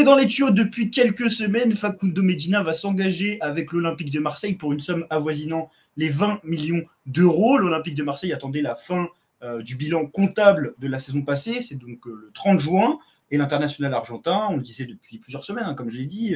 C'est dans les tuyaux depuis quelques semaines. Facundo Medina va s'engager avec l'Olympique de Marseille pour une somme avoisinant les 20 millions d'euros. L'Olympique de Marseille attendait la fin du bilan comptable de la saison passée. C'est donc le 30 juin. Et l'international argentin, on le disait depuis plusieurs semaines, hein, comme je l'ai dit,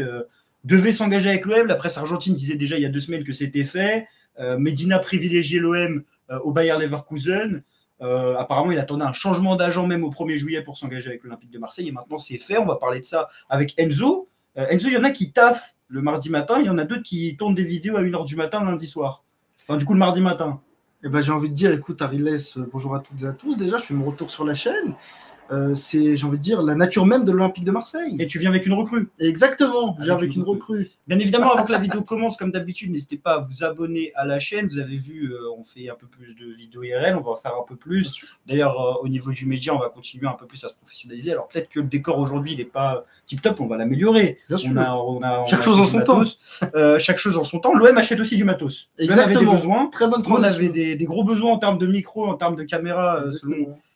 devait s'engager avec l'OM. La presse argentine disait déjà il y a 2 semaines que c'était fait. Medina privilégiait l'OM au Bayer Leverkusen. Apparemment, il attendait un changement d'agent même au 1er juillet pour s'engager avec l'Olympique de Marseille. Et maintenant, c'est fait. On va parler de ça avec Enzo. Enzo, il y en a qui taffent le mardi matin. Il y en a d'autres qui tournent des vidéos à 1h du matin lundi soir. Enfin, du coup, le mardi matin. Eh ben, j'ai envie de dire, écoute, Ariles, bonjour à toutes et à tous. Déjà, je fais mon retour sur la chaîne. C'est, j'ai envie de dire, la nature même de l'Olympique de Marseille. Et tu viens avec une recrue. Exactement, je viens avec une recrue. Bien évidemment, avant que la vidéo commence, comme d'habitude, n'hésitez pas à vous abonner à la chaîne. Vous avez vu, on fait un peu plus de vidéos IRL, on va en faire un peu plus. D'ailleurs, au niveau du média, on va continuer un peu plus à se professionnaliser. Alors peut-être que le décor aujourd'hui, il n'est pas tip-top, on va l'améliorer. Chaque chose en son temps. Chaque chose en son temps. L'OM achète aussi du matos. Exactement. Avait des besoins. Très bonne transition. On avait des gros besoins en termes de micro, en termes de caméra,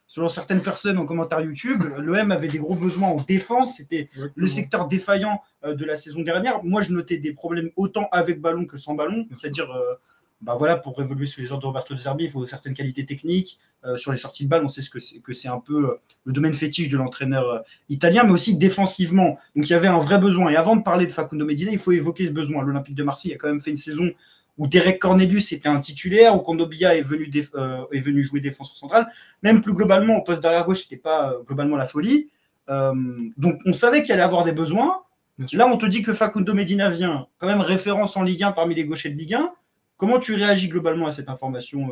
selon certaines personnes en commentaire YouTube. L'OM avait des gros besoins en défense. C'était le secteur défaillant de la saison dernière. Moi, je notais des problèmes autant avec ballon que sans ballon. C'est-à-dire, voilà, pour évoluer sous les ordres de Roberto De Zerbi, il faut certaines qualités techniques. Sur les sorties de balles, on sait que c'est un peu le domaine fétiche de l'entraîneur italien, mais aussi défensivement. Donc, il y avait un vrai besoin. Et avant de parler de Facundo Medina, il faut évoquer ce besoin. L'Olympique de Marseille a quand même fait une saison où Derek Cornelius était un titulaire, où Kondogbia est venu jouer défenseur central. Même plus globalement, au poste d'arrière gauche, c'était pas globalement la folie. Donc on savait qu'il allait avoir des besoins. Là, on te dit que Facundo Medina vient, quand même référence en Ligue 1 parmi les gauchers de Ligue 1. Comment tu réagis globalement à cette information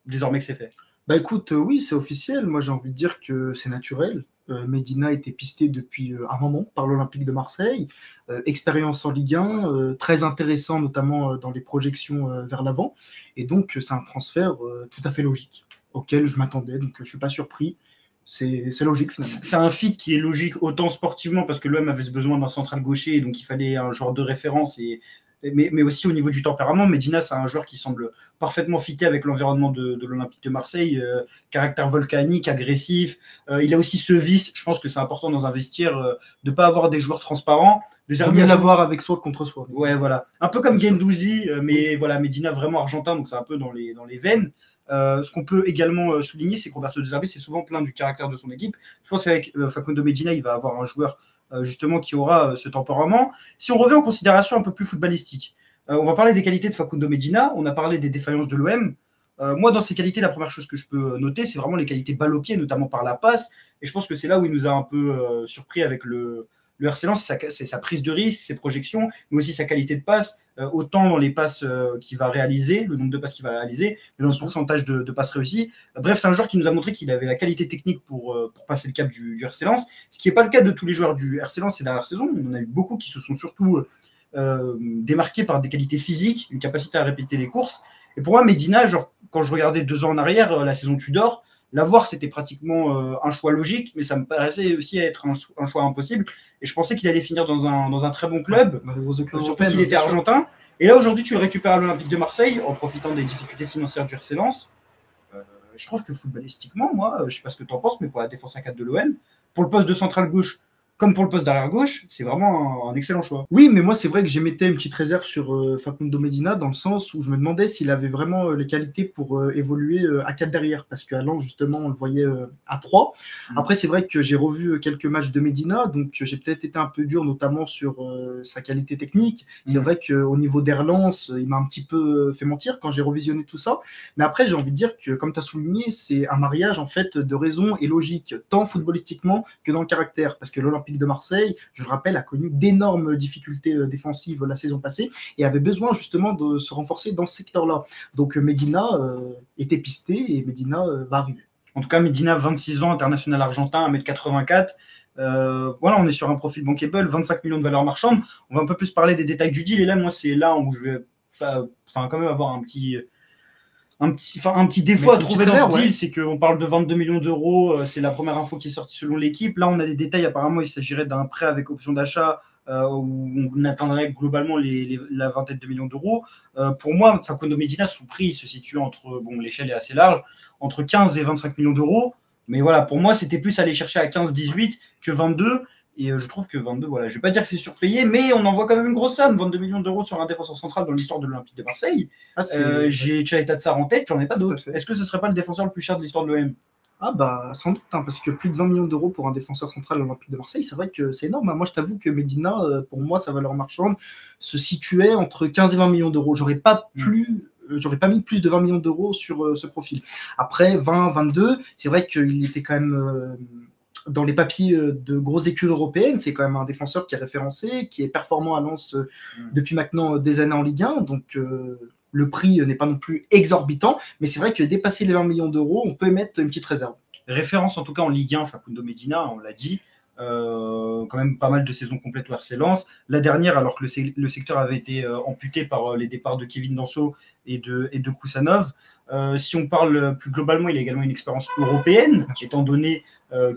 désormais que c'est fait? Bah écoute, oui, c'est officiel. Moi, j'ai envie de dire que c'est naturel. Medina était pisté depuis un moment par l'Olympique de Marseille. Expérience en Ligue 1, très intéressant, notamment dans les projections vers l'avant. Et donc, c'est un transfert tout à fait logique, auquel je m'attendais. Donc, je ne suis pas surpris. C'est logique, finalement. C'est un fit qui est logique autant sportivement, parce que l'OM avait ce besoin d'un central gaucher, donc il fallait un genre de référence mais aussi au niveau du tempérament. Medina, c'est un joueur qui semble parfaitement fité avec l'environnement de l'Olympique de Marseille, caractère volcanique, agressif. Il a aussi ce vice, je pense que c'est important dans un vestiaire, de ne pas avoir des joueurs transparents. Rien à voir avec soi contre soi. Ouais, voilà. Un peu comme Guendouzi, mais voilà, Medina vraiment argentin, donc c'est un peu dans les veines. Ce qu'on peut également souligner, c'est que Roberto De Zerbi s'est souvent plaint du caractère de son équipe. Je pense qu'avec Facundo Medina, il va avoir un joueur justement qui aura ce tempérament. Si on revient en considération un peu plus footballistique, on va parler des qualités de Facundo Medina, on a parlé des défaillances de l'OM. Moi, dans ces qualités, la première chose que je peux noter, c'est vraiment les qualités balle au pied, notamment par la passe. Et je pense que c'est là où il nous a un peu surpris avec le RC Lens, c'est sa prise de risque, ses projections, mais aussi sa qualité de passe, autant dans les passes qu'il va réaliser, le nombre de passes qu'il va réaliser, mais dans le pourcentage de passes réussies. Bref, c'est un joueur qui nous a montré qu'il avait la qualité technique pour passer le cap du RC Lens, ce qui n'est pas le cas de tous les joueurs du RC Lens ces dernières saisons. On en a eu beaucoup qui se sont surtout démarqués par des qualités physiques, une capacité à répéter les courses. Et pour moi, Medina, genre, quand je regardais 2 ans en arrière, la saison Tudor, l'avoir, c'était pratiquement un choix logique, mais ça me paraissait aussi être un choix impossible. Et je pensais qu'il allait finir dans un très bon club, surtout qu'il était argentin. Et là, aujourd'hui, tu le récupères à l'Olympique de Marseille en profitant des difficultés financières du RC Lens. Je trouve que footballistiquement, moi, je ne sais pas ce que tu en penses, mais pour la défense à 4 de l'OM, pour le poste de central gauche, comme pour le poste d'arrière gauche, c'est vraiment un excellent choix. Oui, mais moi, c'est vrai que j'émettais une petite réserve sur Facundo Medina, dans le sens où je me demandais s'il avait vraiment les qualités pour évoluer à 4 derrière, parce qu'à Lens, justement, on le voyait à 3. Après, c'est vrai que j'ai revu quelques matchs de Medina, donc j'ai peut-être été un peu dur, notamment sur sa qualité technique. C'est vrai qu'au niveau d'Erlance, il m'a un petit peu fait mentir quand j'ai revisionné tout ça. Mais après, j'ai envie de dire que, comme tu as souligné, c'est un mariage en fait de raison et logique, tant footballistiquement que dans le caractère, parce que l'Olympique de Marseille, je le rappelle, a connu d'énormes difficultés défensives la saison passée et avait besoin justement de se renforcer dans ce secteur-là. Donc Medina était pisté et Medina va arriver. En tout cas, Medina, 26 ans, international argentin, 1m84. Voilà, on est sur un profil bankable, 25 millions de valeur marchande. On va un peu plus parler des détails du deal. Et là, moi, c'est là où je vais quand même avoir un petit défaut à trouver dans ce deal, c'est qu'on parle de 22 millions d'euros, c'est la première info qui est sortie selon l'équipe. Là, on a des détails, apparemment, il s'agirait d'un prêt avec option d'achat où on atteindrait globalement la vingtaine de millions d'euros. Pour moi, Facundo Medina, son prix se situe entre, l'échelle est assez large, entre 15 et 25 millions d'euros. Mais voilà, pour moi, c'était plus aller chercher à 15-18 que 22. Et je trouve que 22, voilà, je vais pas dire que c'est surpayé, mais on envoie quand même une grosse somme, 22 millions d'euros sur un défenseur central dans l'histoire de l'Olympique de Marseille. J'ai Tchaïta Tsar en tête, j'en ai pas d'autres. Est-ce que ce serait pas le défenseur le plus cher de l'histoire de l'OM? Ah bah sans doute, hein, parce que plus de 20 millions d'euros pour un défenseur central à l'Olympique de Marseille, c'est vrai que c'est énorme. Moi je t'avoue que Medina, pour moi, sa valeur marchande se situait entre 15 et 20 millions d'euros. J'aurais pas mis plus de 20 millions d'euros sur ce profil. Après 20, 22, c'est vrai qu'il était quand même dans les papiers de grosses écuries européennes. C'est quand même un défenseur qui est référencé, qui est performant à Lens depuis maintenant des années en Ligue 1. Donc le prix n'est pas non plus exorbitant, mais c'est vrai que dépasser les 20 millions d'euros, on peut émettre une petite réserve. Référence en tout cas en Ligue 1, Facundo Medina, on l'a dit, quand même pas mal de saisons complètes au RC Lens. La dernière, alors que le secteur avait été amputé par les départs de Kevin Danso et de Kusanov. Si on parle plus globalement, il a également une expérience européenne, étant donné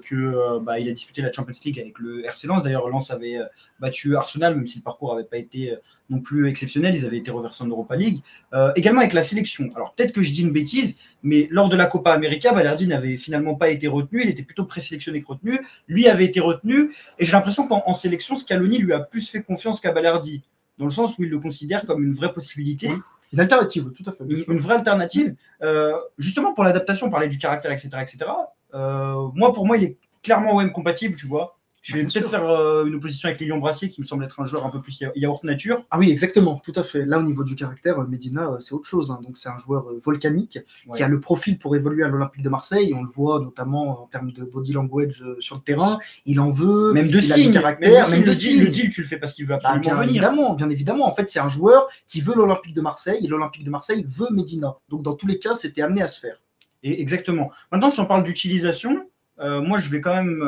qu'il a disputé la Champions League avec le RC Lens. D'ailleurs, Lens avait battu Arsenal, même si le parcours n'avait pas été non plus exceptionnel. Ils avaient été reversés en Europa League. Également avec la sélection. Alors peut-être que je dis une bêtise, mais lors de la Copa América, Balerdi n'avait finalement pas été retenu. Il était plutôt présélectionné que retenu. Lui avait été retenu. Et j'ai l'impression qu'en sélection, Scaloni lui a plus fait confiance qu'à Balerdi, dans le sens où il le considère comme une vraie possibilité. Oui. Une alternative, tout à fait. Une vraie alternative. Justement, pour l'adaptation, on parlait du caractère, etc. Pour moi, il est clairement OM compatible, tu vois. Je vais peut-être faire une opposition avec Lilian Brassier, qui me semble être un joueur un peu plus yaourt nature. Ah oui, exactement, tout à fait. Là, au niveau du caractère, Medina, c'est autre chose. Hein. Donc, c'est un joueur volcanique qui a le profil pour évoluer à l'Olympique de Marseille. On le voit notamment en termes de body language sur le terrain. Il en veut. Même de signe, caractère. Même de signe. Le deal, tu le fais parce qu'il veut absolument venir. Bien évidemment. En fait, c'est un joueur qui veut l'Olympique de Marseille et l'Olympique de Marseille veut Medina. Donc, dans tous les cas, c'était amené à se faire. Et exactement. Maintenant, si on parle d'utilisation, moi, je vais quand même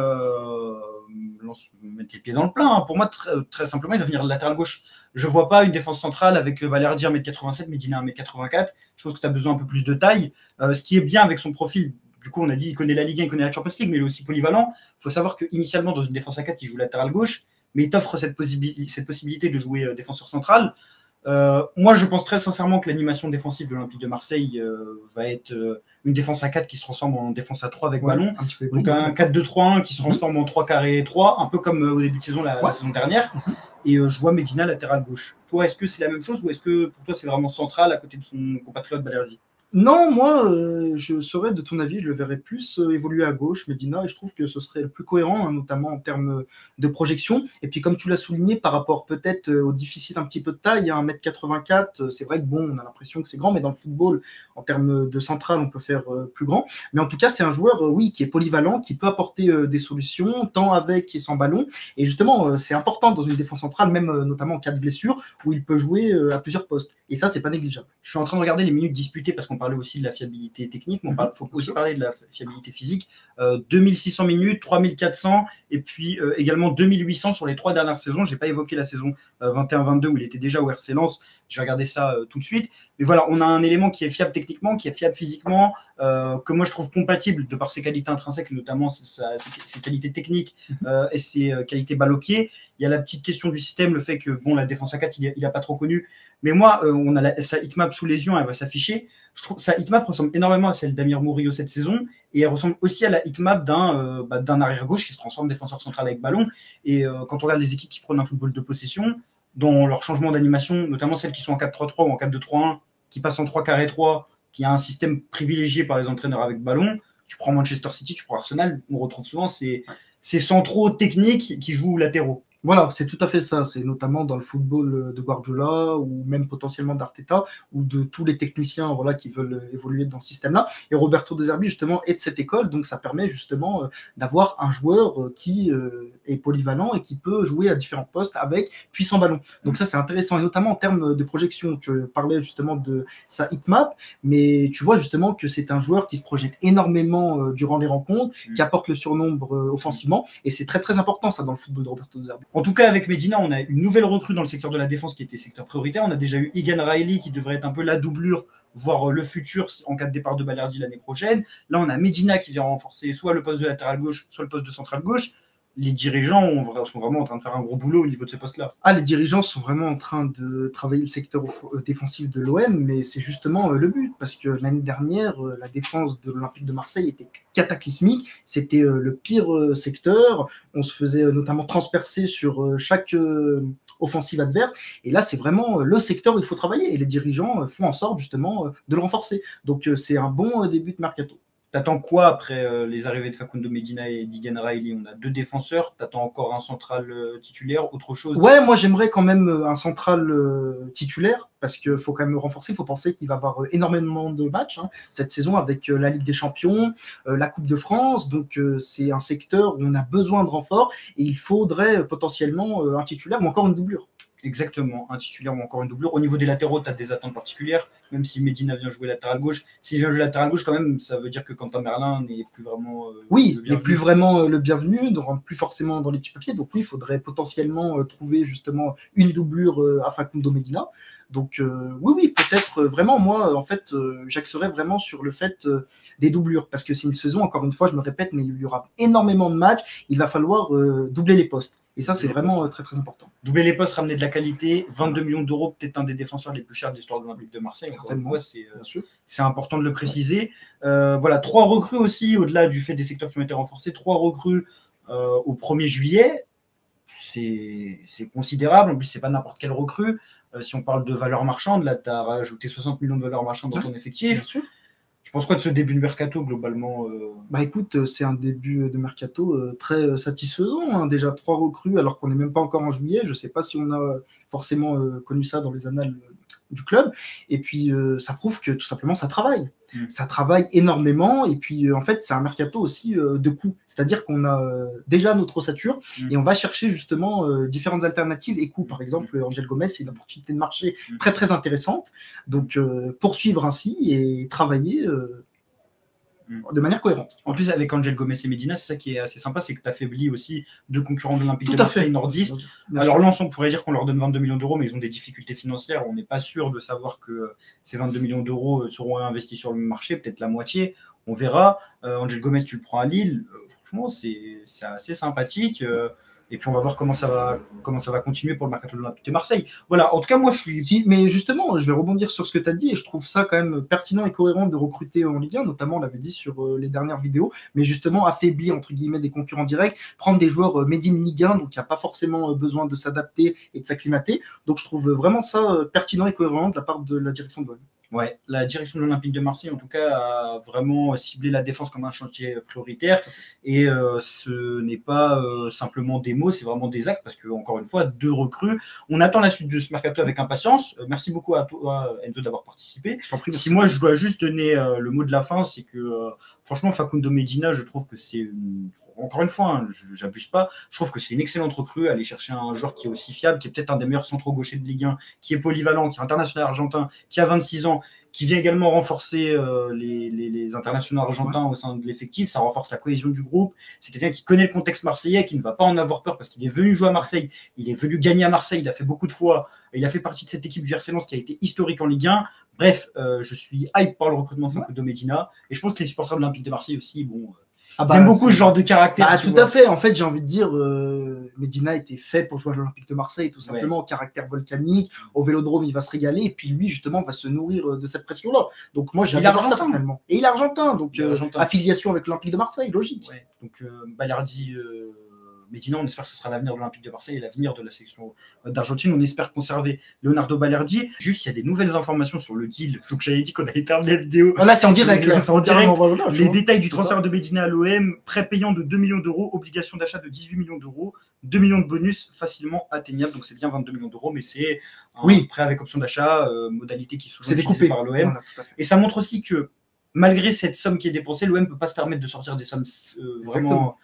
mettre les pieds dans le plat. Hein. Pour moi, très simplement, il va venir latéral gauche. Je ne vois pas une défense centrale avec Balerdi 1m87, Medina 1m84. Je pense que tu as besoin un peu plus de taille. Ce qui est bien avec son profil, du coup, on a dit qu'il connaît la Ligue 1, il connaît la Champions League, mais il est aussi polyvalent. Il faut savoir qu'initialement, dans une défense à 4, il joue latéral gauche, mais il t'offre cette possibilité de jouer défenseur central. Moi, je pense très sincèrement que l'animation défensive de l'Olympique de Marseille va être une défense à 4 qui se transforme en défense à 3 avec ballon. Donc un 4-2-3-1 qui se transforme en 3-3, un peu comme au début de saison la saison dernière. Et je vois Medina latéral gauche. Toi, est-ce que c'est la même chose ou est-ce que pour toi c'est vraiment central à côté de son compatriote Balerdi? Non, moi, je serais de ton avis, je le verrais plus évoluer à gauche, Medina, et je trouve que ce serait le plus cohérent, hein, notamment en termes de projection. Et puis, comme tu l'as souligné, par rapport peut-être au déficit un petit peu de taille, hein, 1m84, c'est vrai que bon, on a l'impression que c'est grand, mais dans le football, en termes de centrale, on peut faire plus grand. Mais en tout cas, c'est un joueur, oui, qui est polyvalent, qui peut apporter des solutions, tant avec et sans ballon. Et justement, c'est important dans une défense centrale, même notamment en cas de blessure, où il peut jouer à plusieurs postes. Et ça, c'est pas négligeable. Je suis en train de regarder les minutes disputées parce qu'on parlait aussi de la fiabilité technique, mais il faut aussi parler de la fiabilité physique. 2600 minutes, 3400 et puis également 2800 sur les 3 dernières saisons. Je n'ai pas évoqué la saison 21-22 où il était déjà au RC Lens. Je vais regarder ça tout de suite. Mais voilà, on a un élément qui est fiable techniquement, qui est fiable physiquement, que moi je trouve compatible de par ses qualités intrinsèques, notamment ses qualités techniques et ses qualités balle au pied. Il y a la petite question du système, le fait que bon, la défense à 4, il n'a pas trop connu. Mais moi, on a sa heatmap sous les yeux, elle va s'afficher. Je trouve sa heatmap ressemble énormément à celle d'Amir Murillo cette saison, et elle ressemble aussi à la heatmap d'un arrière-gauche qui se transforme en défenseur central avec ballon. Et quand on regarde les équipes qui prennent un football de possession, dans leur changement d'animation, notamment celles qui sont en 4-3-3 ou en 4-2-3-1, qui passent en 3-3, qui a un système privilégié par les entraîneurs avec ballon, tu prends Manchester City, tu prends Arsenal, on retrouve souvent ces centraux techniques qui jouent latéraux. Voilà, c'est tout à fait ça. C'est notamment dans le football de Guardiola ou même potentiellement d'Arteta ou de tous les techniciens voilà, qui veulent évoluer dans ce système-là. Et Roberto De Zerbi, justement, est de cette école. Donc, ça permet justement d'avoir un joueur qui est polyvalent et qui peut jouer à différents postes avec puis sans ballon. Donc, ça, c'est intéressant. Et notamment en termes de projection. Tu parlais justement de sa heatmap, mais tu vois justement que c'est un joueur qui se projette énormément durant les rencontres, qui apporte le surnombre offensivement. Et c'est très, très important, ça, dans le football de Roberto De Zerbi. En tout cas, avec Medina, on a une nouvelle recrue dans le secteur de la défense qui était secteur prioritaire. On a déjà eu Egan Riley qui devrait être un peu la doublure, voire le futur en cas de départ de Balerdi l'année prochaine. Là, on a Medina qui vient renforcer soit le poste de latéral gauche, soit le poste de central gauche. les dirigeants sont vraiment en train de faire un gros boulot au niveau de ce poste-là. Ah, les dirigeants sont vraiment en train de travailler le secteur défensif de l'OM, mais c'est justement le but, parce que l'année dernière, la défense de l'Olympique de Marseille était cataclysmique, c'était le pire secteur, on se faisait notamment transpercer sur chaque offensive adverse, et là c'est vraiment le secteur où il faut travailler, et les dirigeants font en sorte justement de le renforcer. Donc c'est un bon début de mercato. T'attends quoi après les arrivées de Facundo Medina et d'Egan Riley? On a 2 défenseurs, t'attends encore un central titulaire, autre chose? Ouais, moi j'aimerais quand même un central titulaire, parce qu'il faut quand même le renforcer. Il faut penser qu'il va avoir énormément de matchs cette saison avec la Ligue des Champions, la Coupe de France. Donc c'est un secteur où on a besoin de renfort et il faudrait potentiellement un titulaire ou encore une doublure. Exactement, un titulaire ou encore une doublure. Au niveau des latéraux, tu as des attentes particulières, même si Medina vient jouer latéral gauche. S'il vient jouer latéral gauche, quand même, ça veut dire que Quentin Merlin n'est plus vraiment oui, n'est plus vraiment le bienvenu, ne rentre plus forcément dans les petits papiers. Donc oui, il faudrait potentiellement trouver justement une doublure à Facundo Medina. Donc oui, peut-être vraiment, moi, en fait, j'axerais vraiment sur le fait des doublures, parce que c'est une saison, encore une fois, je me répète, mais il y aura énormément de matchs, il va falloir doubler les postes. Et ça, c'est vraiment très, très important. Doubler les postes, ramener de la qualité, 22 millions d'euros, peut-être un des défenseurs les plus chers de l'histoire de l'Olympique de Marseille. C'est important de le préciser. Voilà, 3 recrues aussi, au-delà du fait des secteurs qui ont été renforcés, 3 recrues au 1er juillet. C'est considérable. En plus, c'est pas n'importe quelle recrue. Si on parle de valeur marchande, là, tu as rajouté 60 millions de valeur marchande dans ton effectif. Bien sûr. Tu penses quoi de ce début de mercato globalement Bah écoute, c'est un début de mercato très satisfaisant. Déjà 3 recrues alors qu'on n'est même pas encore en juillet. Je ne sais pas si on a forcément connu ça dans les annales du club. Et puis ça prouve que tout simplement ça travaille. Ça travaille énormément. Et puis en fait, c'est un mercato aussi de coûts. C'est-à-dire qu'on a déjà notre ossature et on va chercher justement différentes alternatives et coûts. Par exemple, Angel Gomez, c'est une opportunité de marché très très intéressante. Donc poursuivre ainsi et travailler de manière cohérente. En plus, avec Angel Gomez et Medina, c'est ça qui est assez sympa, c'est que tu affaiblis aussi 2 concurrents de l'Olympique de Marseille nordistes. Alors Lens, on pourrait dire qu'on leur donne 22 millions d'euros, mais ils ont des difficultés financières. On n'est pas sûr de savoir que ces 22 millions d'euros seront investis sur le marché, peut-être la moitié. On verra. Angel Gomez, tu le prends à Lille. Franchement, c'est assez sympathique. Et puis on va voir comment ça va continuer pour le mercato de l'Olympique de Marseille. Voilà, en tout cas, moi je suis. Mais justement, je vais rebondir sur ce que tu as dit et je trouve ça quand même pertinent et cohérent de recruter en Ligue 1, notamment on l'avait dit sur les dernières vidéos, mais justement affaiblir entre guillemets des concurrents directs, prendre des joueurs made in Ligue 1, donc il n'y a pas forcément besoin de s'adapter et de s'acclimater. Donc je trouve vraiment ça pertinent et cohérent de la part de la direction de l'OM. Ouais, la direction de l'Olympique de Marseille, en tout cas, a vraiment ciblé la défense comme un chantier prioritaire. Et ce n'est pas simplement des mots, c'est vraiment des actes, parce que, encore une fois, 2 recrues. On attend la suite de ce mercato avec impatience. Merci beaucoup à toi, Enzo, d'avoir participé. Je t'en prie. Si moi, je dois juste donner le mot de la fin, c'est que, franchement, Facundo Medina, je trouve que c'est, encore une fois, j'abuse pas, je trouve que c'est une excellente recrue. Aller chercher un joueur qui est aussi fiable, qui est peut-être un des meilleurs centraux gauchers de Ligue 1, qui est polyvalent, qui est international argentin, qui a 26 ans, qui vient également renforcer les internationaux argentins au sein de l'effectif. Ça renforce la cohésion du groupe. C'est quelqu'un qui connaît le contexte marseillais, qui ne va pas en avoir peur parce qu'il est venu jouer à Marseille, il est venu gagner à Marseille, il a fait beaucoup de fois, il a fait partie de cette équipe du RC Lens qui a été historique en Ligue 1. Bref, je suis hype par le recrutement de Facundo Medina et je pense que les supporters de l'Olympique de Marseille aussi, j'aime beaucoup ce genre de caractère. Tout à fait. En fait, j'ai envie de dire, Medina était fait pour jouer à l'Olympique de Marseille, tout simplement, au caractère volcanique. Au Vélodrome, il va se régaler. Et puis lui, justement, va se nourrir de cette pression-là. Donc moi, j'adore ça personnellement. Et il est argentin, donc affiliation avec l'Olympique de Marseille, logique. Ouais. Donc Balerdi, Medina, on espère que ce sera l'avenir de l'Olympique de Marseille et l'avenir de la sélection d'Argentine. On espère conserver Leonardo Balerdi. Juste, il y a des nouvelles informations sur le deal. Donc j'avais dit qu'on allait terminer la vidéo. Là, c'est en direct. Les détails du transfert de Medina à l'OM, prêt payant de 2 millions d'euros, obligation d'achat de 18 millions d'euros, 2 millions de bonus facilement atteignables. Donc c'est bien 22 millions d'euros, mais c'est un prêt avec option d'achat, modalité qui est souvent utilisée par l'OM. Voilà, et ça montre aussi que malgré cette somme qui est dépensée, l'OM ne peut pas se permettre de sortir des sommes vraiment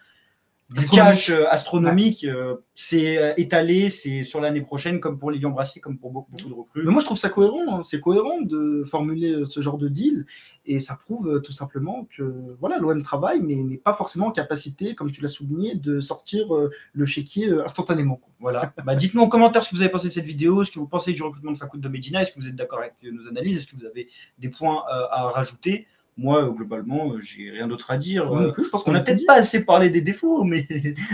du cash astronomique. C'est étalé, c'est sur l'année prochaine, comme pour Lilian Brassier, comme pour beaucoup de recrues. Mais moi, je trouve ça cohérent. C'est cohérent de formuler ce genre de deal. Et ça prouve tout simplement que voilà, l'OM travaille, mais n'est pas forcément en capacité, comme tu l'as souligné, de sortir le chéquier instantanément. Voilà. Dites-nous en commentaire ce que vous avez pensé de cette vidéo, ce que vous pensez du recrutement de Facundo Medina, est-ce que vous êtes d'accord avec nos analyses, est-ce que vous avez des points à rajouter. moi, globalement, j'ai rien d'autre à dire. Moi non plus, je pense On n'a a tout peut-être dit. pas assez parlé des défauts, mais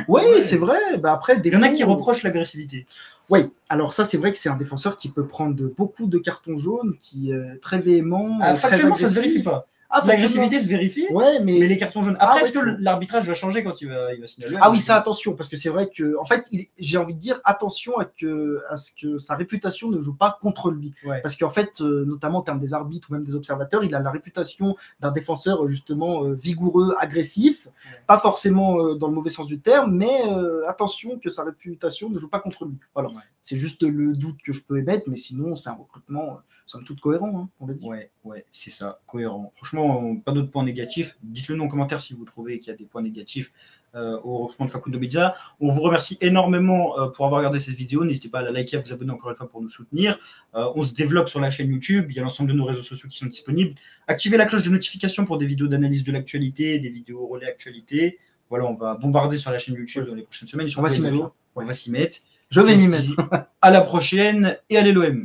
Oui, Ouais. c'est vrai. Bah, après, il y en a défaut, qui reprochent l'agressivité. Oui, alors ça, c'est vrai que c'est un défenseur qui peut prendre beaucoup de cartons jaunes, qui est très véhément, très Factuellement, ça se agressif. vérifie pas. Ah, factuellement. L'agressivité se vérifie, Ouais, mais les cartons jaunes. Après, ouais, est-ce que tu vois. l'arbitrage va changer quand il va signaler? Ah oui, ça, attention, parce que c'est vrai que, en fait, j'ai envie de dire attention à ce que sa réputation ne joue pas contre lui. Ouais. Parce qu'en fait, notamment en termes des arbitres ou même des observateurs, il a la réputation d'un défenseur justement vigoureux, agressif, pas forcément dans le mauvais sens du terme, mais attention que sa réputation ne joue pas contre lui. Voilà. Ouais. C'est juste le doute que je peux émettre, mais sinon, c'est un recrutement, somme toute cohérent, hein, on l'a dit. Ouais, c'est ça, cohérent. Franchement, pas d'autres points négatifs. Dites-le nous en commentaire si vous trouvez qu'il y a des points négatifs au recrutement de Facundo Medina. On vous remercie énormément pour avoir regardé cette vidéo. N'hésitez pas à la liker, à vous abonner encore une fois pour nous soutenir. On se développe sur la chaîne YouTube. Il y a l'ensemble de nos réseaux sociaux qui sont disponibles. Activez la cloche de notification pour des vidéos d'analyse de l'actualité, des vidéos relais actualité. Voilà, on va bombarder sur la chaîne YouTube dans les prochaines semaines. On va s'y mettre. On va s'y mettre. Je vais m'y mettre. À la prochaine et allez l'OM.